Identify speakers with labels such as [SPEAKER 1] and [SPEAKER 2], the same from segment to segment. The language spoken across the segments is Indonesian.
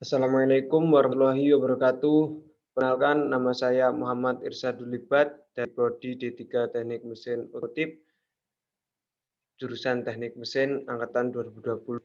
[SPEAKER 1] Assalamualaikum warahmatullahi wabarakatuh. Perkenalkan, nama saya Muhammad Irsyadul Libat dari Prodi D3 Teknik Mesin Otomotif, jurusan Teknik Mesin angkatan 2020.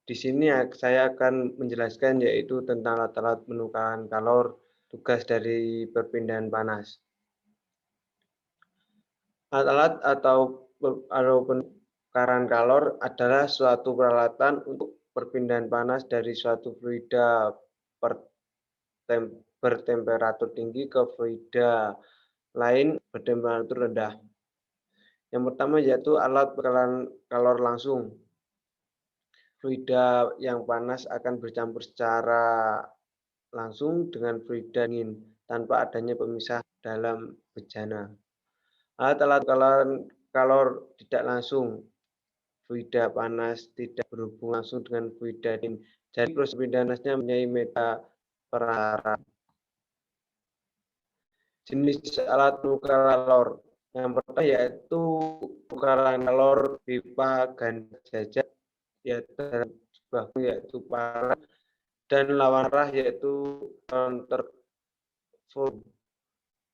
[SPEAKER 1] Di sini saya akan menjelaskan yaitu tentang alat-alat penukaran kalor, tugas dari perpindahan panas. Alat-alat atau penukaran kalor adalah suatu peralatan untuk perpindahan panas dari suatu fluida bertemperatur tinggi ke fluida lain bertemperatur rendah. Yang pertama yaitu alat penukaran kalor langsung. Fluida yang panas akan bercampur secara langsung dengan fluida dingin tanpa adanya pemisah dalam bejana. Alat-alat kalor tidak langsung. Fluida panas tidak berhubung langsung dengan fluida dingin. Jadi proses perpindahan panasnya mempunyai meta perarahan. Jenis alat penukaran kalor. Yang pertama yaitu penukaran kalor pipa ganda jajak, yaitu panas, dan lawan arah yaitu counterflow.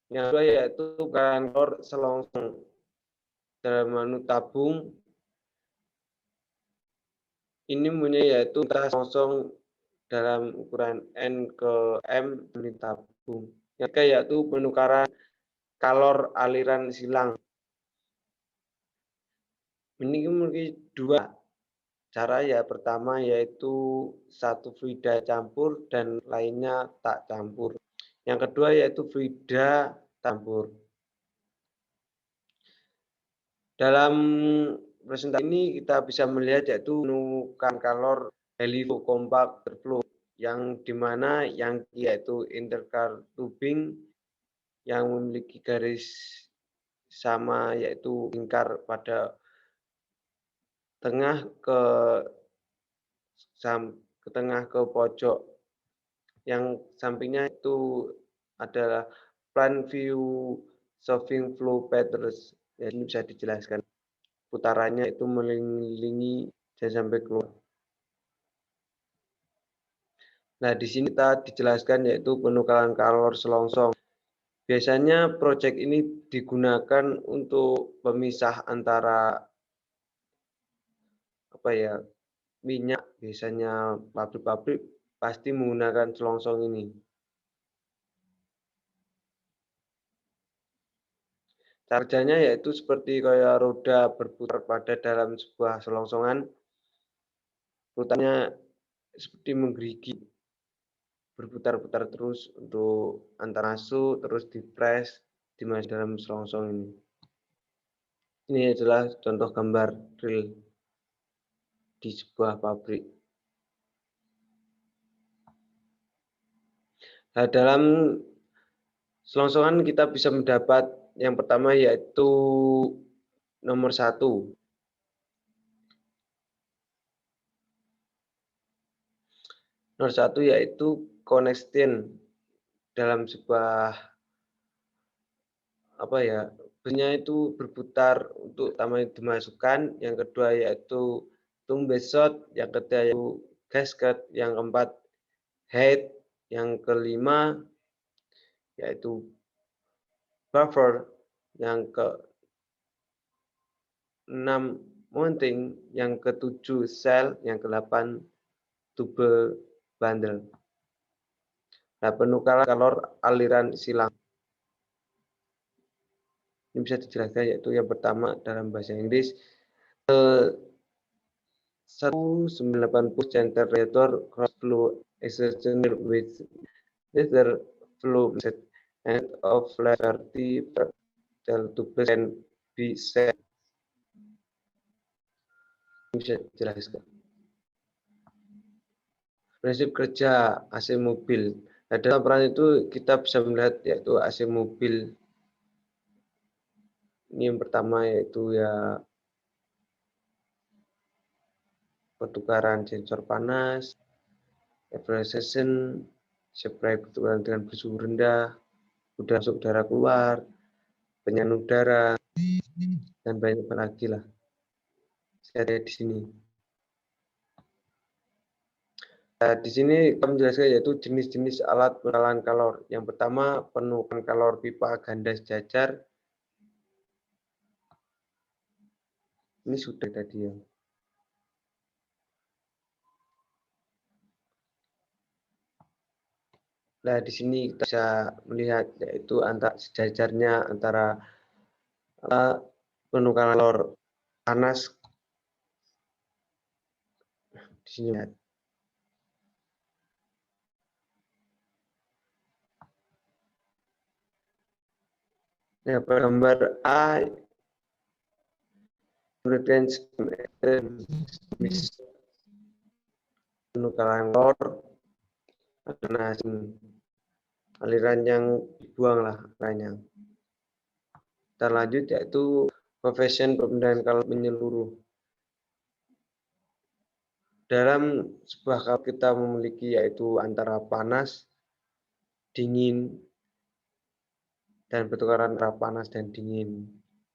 [SPEAKER 1] Yang kedua yaitu penukaran kalor selongsong dalam menu tabung. Ini mempunyai yaitu selongsong dalam ukuran N ke M unit tabung. Yang ketiga yaitu penukaran kalor aliran silang. Ini memiliki dua cara ya. Pertama yaitu satu fluida campur dan lainnya tak campur. Yang kedua yaitu fluida campur. Dalam presentasi ini kita bisa melihat yaitu penukaran kalor HELIFLOW compact flow yang dimana yang yaitu intercar tubing yang memiliki garis sama yaitu lingkar pada tengah ke pojok. Yang sampingnya itu adalah plan view showing flow patterns. Jadi bisa dijelaskan putarannya itu mengelilingi dan sampai keluar. Nah, di sini kita dijelaskan yaitu penukaran kalor selongsong. Biasanya proyek ini digunakan untuk pemisah antara minyak. Biasanya pabrik-pabrik pasti menggunakan selongsong ini. Caranya yaitu seperti kayak roda berputar pada dalam sebuah selongsongan. Putarnya seperti menggerigi, berputar-putar terus untuk antar masuk, terus dipres, dimasuk dalam selongsong ini. Ini adalah contoh gambar real di sebuah pabrik. Nah, dalam selongsongan kita bisa mendapat yang pertama yaitu nomor 1. Nomor 1 yaitu connection dalam sebuah busnya itu berputar untuk pertama dimasukkan, yang kedua yaitu tumbe shot, yang ketiga yaitu gasket, yang keempat head, yang kelima yaitu buffer, yang ke-6 mounting, yang ke-7 cell, yang ke-8 tube bundle. Nah, penukaran kalor aliran silang. Ini bisa dijelaskan yaitu yang pertama dalam bahasa Inggris 1980 center reactor cross flow exchanger with laser flow set and of 30 tubes can be set. Ini bisa dijelaskan. Prinsip kerja AC mobil. Nah, dalam peran itu kita bisa melihat yaitu AC mobil. Ini yang pertama yaitu ya pertukaran sensor panas, evaporation, spray pertukaran dengan bersuhu rendah, udara masuk udara keluar, penyaringan udara, dan banyak lagi lah. Saya lihat di sini. Di sini kami menjelaskan yaitu jenis-jenis alat penukaran kalor. Yang pertama, penukaran kalor pipa ganda sejajar. Ini sudah tadi ya. Nah, di sini kita bisa melihat yaitu antara sejajarnya antara penukaran kalor panas di sini. Nah, pada gambar A penelitian penukaran kalor karena aliran yang dibuang lah alirannya. Kita lanjut yaitu koefisien perpindahan kalor menyeluruh. Dalam sebuah kalor kita memiliki yaitu antara panas, dingin, dan pertukaran antara panas dan dingin.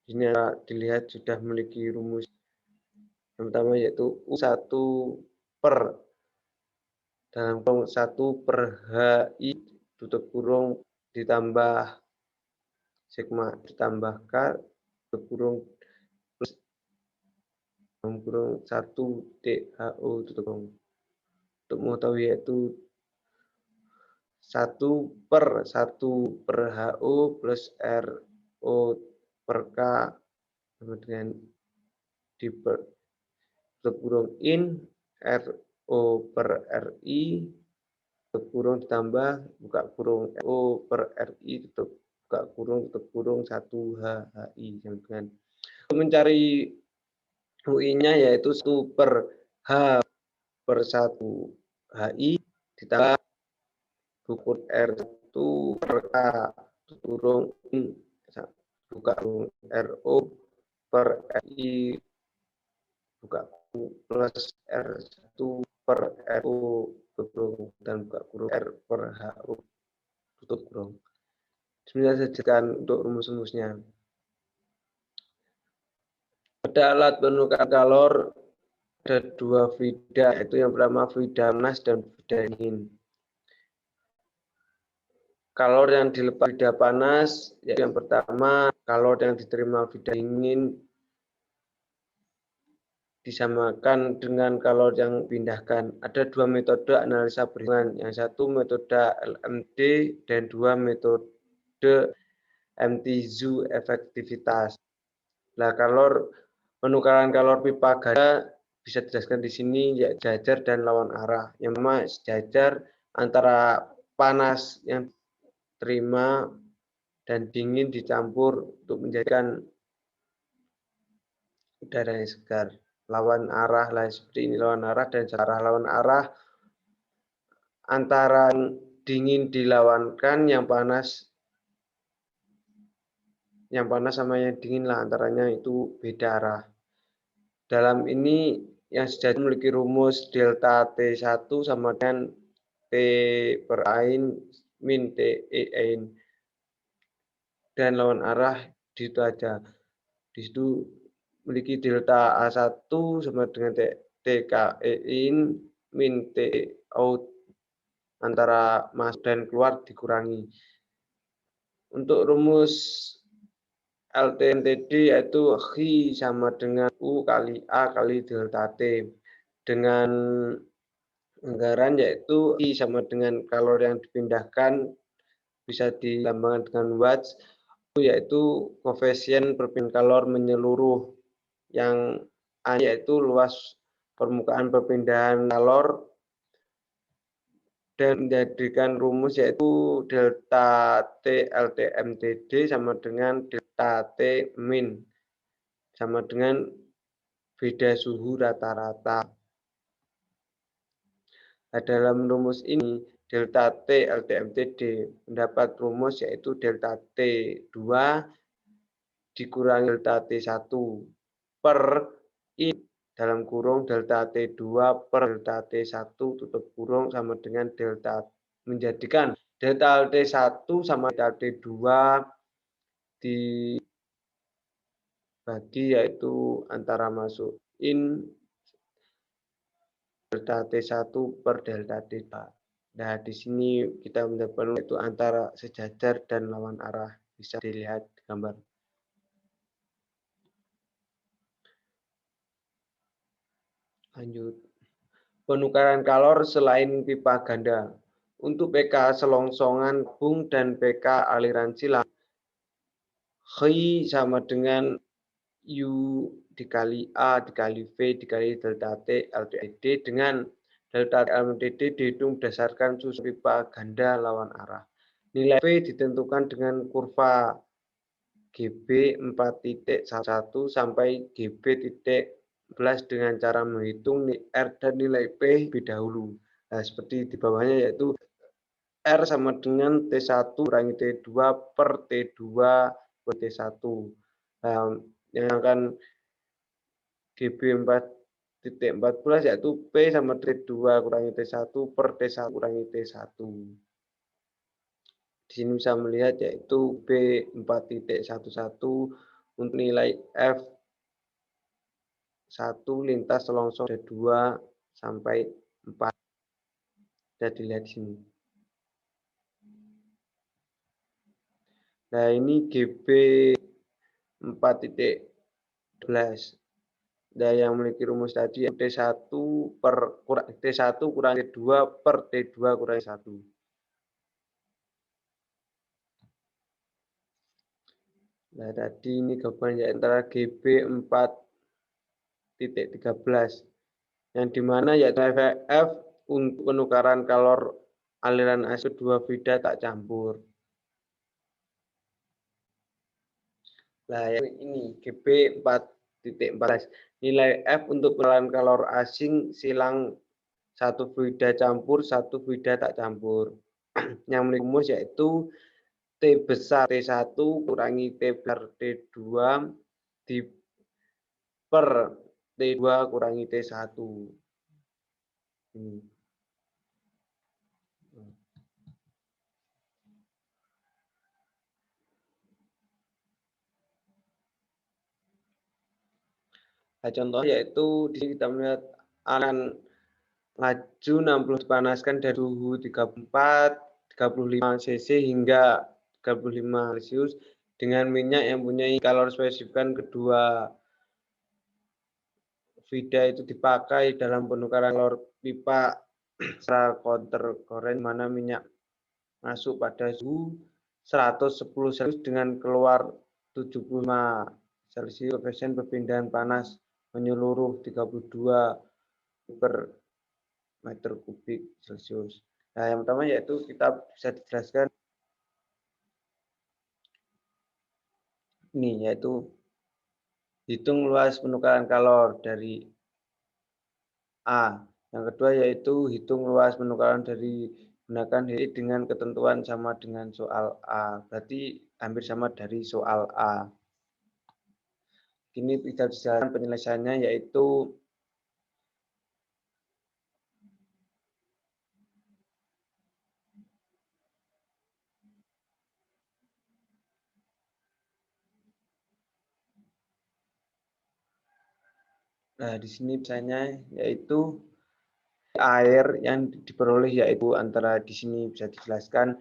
[SPEAKER 1] Ini dilihat sudah memiliki rumus yang pertama yaitu U1 per dalam kurung 1 per HI tutup kurung ditambah sigma ditambah K tutup kurung plus dalam kurung 1 THO tutup kurung. Untuk mengetahui yaitu 1 per HO plus RO per K sama dengan tutup kurung in RO per RI tutup kurung ditambah buka kurung RO per RI buka kurung tutup kurung 1 HI sama dengan untuk mencari UI-nya yaitu 1 per H per 1 HI ditambah ukur R1 per K kurung buka kurung RO per RI buka kurung plus R1 per RO kurung dan buka kurung R per HO tutup kurung. Sebenarnya saya jelaskan untuk rumus-rumusnya. Pada alat penukaran kalor ada 2 fluida, yaitu yang pertama fluida panas dan fluida dingin. Kalor yang dilepas fluida panas, yaitu yang pertama kalor yang diterima fluida dingin disamakan dengan kalor yang dipindahkan. Ada 2 metode analisa perhitungan, yang satu metode LMD dan 2 metode MTZU efektivitas. Nah, penukaran kalor pipa ganda bisa dijelaskan di sini ya sejajar dan lawan arah. Yang pertama sejajar antara panas yang terima dan dingin dicampur untuk menjadikan udara yang segar. Lawan arah lah seperti ini lawan arah dan arah lawan arah antara dingin dilawankan yang panas sama yang dingin lah antaranya itu beda arah. Dalam ini yang sejajar memiliki rumus delta T1 sama dengan T per Ain min T E Ain. Dan lawan arah di situ aja. Di situ memiliki delta A1 sama dengan TK in min T out antara masuk dan keluar dikurangi. Untuk rumus LTMTD yaitu Hi sama dengan U kali A kali delta T. Dengan anggaran yaitu I sama dengan kalor yang dipindahkan bisa dilambangkan dengan watts, yaitu koefisien perpindahan kalor menyeluruh, yang A yaitu luas permukaan perpindahan kalor, dan menjadikan rumus yaitu delta T LTMTD sama dengan delta T min sama dengan beda suhu rata-rata. Nah, dalam rumus ini delta T LTMTD mendapat rumus yaitu delta T2 dikurangi delta T1 per I dalam kurung delta T2 per delta T1 tutup kurung sama dengan delta, menjadikan delta T1 sama delta T2 dibagi yaitu antara masuk in delta T1 per delta T2. Nah, di sini kita mendapatkan itu antara sejajar dan lawan arah. Bisa dilihat di gambar. Lanjut. Penukaran kalor selain pipa ganda. Untuk PK selongsongan tabung dan PK aliran silang, Hi sama dengan U dikali A dikali V dikali delta T LDD dengan delta T LDD dihitung berdasarkan susur pipa ganda lawan arah. Nilai V ditentukan dengan kurva GB 4.11 sampai GB titik 11 dengan cara menghitung R dan nilai P lebih dahulu. Nah, seperti di bawahnya yaitu R sama dengan T1 kurangi T2 per T2 per T1. Nah, yang akan GB 4.14 yaitu P sama T2 kurangi T1 per T1 kurangi T1. Di sini bisa melihat yaitu B 4.11 untuk nilai F 1 lintas selongsong ada 2 sampai 4. Bisa dilihat di sini. Nah, ini GB 4.11. Nah, yang memiliki rumus tadi T1 kurang T2 per T2 kurang 1. Nah, tadi ini gabungan antara GB 4.13 yang dimana yaitu F untuk penukaran kalor aliran AC kedua beda tak campur. Nah, yang ini GB 4.14. Nilai F untuk penukaran kalor asing silang satu fluida campur, satu fluida tak campur. Yang memiliki rumus yaitu T besar T1 kurangi T besar T2 di per T2 kurangi T1. Ini. Nah, contoh yaitu di sini kita melihat aliran laju 60 dipanaskan dari suhu 35 cc hingga 35 Celcius dengan minyak yang mempunyai kalor spesifikan kedua fluida itu dipakai dalam penukaran kalor pipa secara counter current mana minyak masuk pada suhu 110 Celcius dengan keluar 75 Celcius. Koefisien perpindahan panas menyeluruh 32 per meter kubik Celcius. Nah, yang pertama yaitu kita bisa dijelaskan ini yaitu hitung luas penukaran kalor dari A. Yang kedua yaitu hitung luas penukaran dari gunakan HI dengan ketentuan sama dengan soal A. Berarti hampir sama dari soal A. Ini bisa dijelaskan penyelesaiannya yaitu di sini misalnya yaitu air yang diperoleh yaitu antara di sini bisa dijelaskan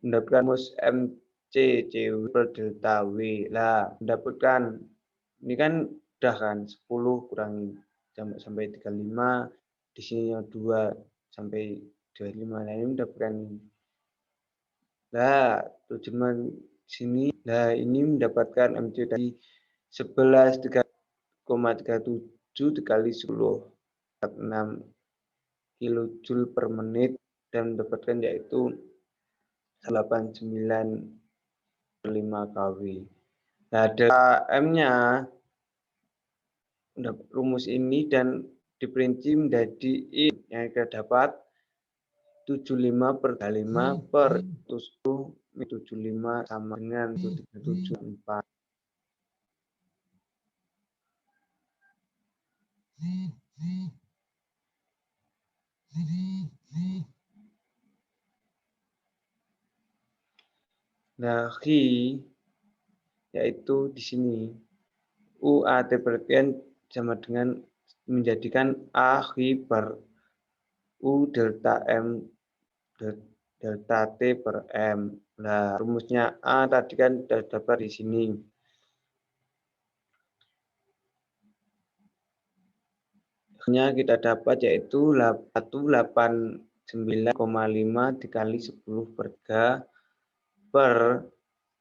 [SPEAKER 1] mendapatkan rumus MC CW per delta W. Lah, mendapatkan ini kan udah kan 10 kurangi sampai 35 di sini 2 sampai 25. Nah, ini mendapatkan lah tujuan sini. Nah, ini mendapatkan MC dari 11,37 dikali 10 6 kilojoule per menit dan mendapatkan yaitu 89,5 kW. Nah, delta M-nya rumus ini dan diperinci menjadi I yang kita dapat 75 per 5 per 75 sama dengan 374. Nah, Hi yaitu di sini UAT berarti sama dengan menjadikan A Hi per U delta M delta T per M. Nah, rumusnya A tadi kan sudah dapat di sini. Hasilnya kita dapat yaitu 189,5 dikali 10 per 3 per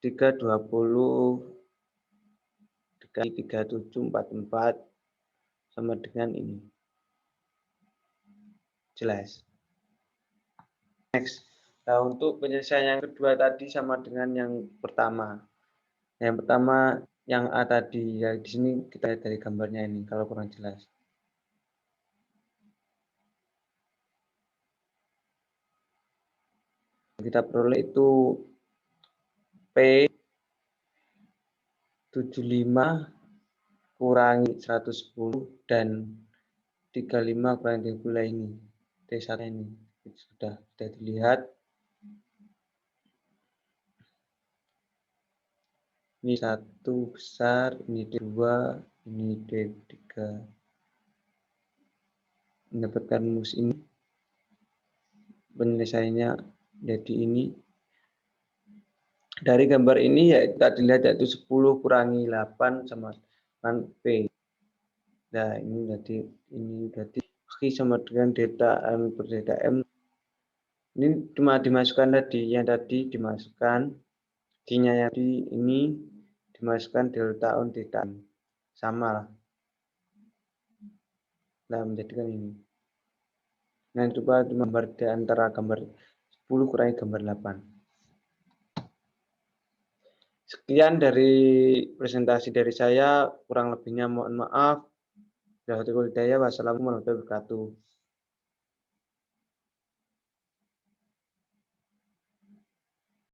[SPEAKER 1] 320 dikali 3744 sama dengan ini. Jelas. Next. Nah, untuk penyelesaian yang kedua tadi sama dengan yang pertama. Yang pertama yang A tadi, ya di sini kita lihat dari gambarnya ini kalau kurang jelas. Kita peroleh itu P 75 kurangi 110 dan 35 kurangi 30 ini. T1 ini sudah dilihat. Ini 1 besar, ini 2, ini D3. Mendapatkan rumus ini. Penyelesaiannya jadi ini. Dari gambar ini ya kita dilihat yaitu 10 kurangi 8 sama dengan P. Nah, ini berarti Q sama dengan delta M per delta M. Ini cuma dimasukkan tadi, yang tadi dimasukkan, Q-nya yang tadi ini dimasukkan delta on delta M. Sama lah. Nah, menjadikan ini. Nah, coba gambar di antara gambar 10 kurangi gambar 8. Sekian dari presentasi dari saya, kurang lebihnya mohon maaf. Wassalamualaikum warahmatullahi wabarakatuh.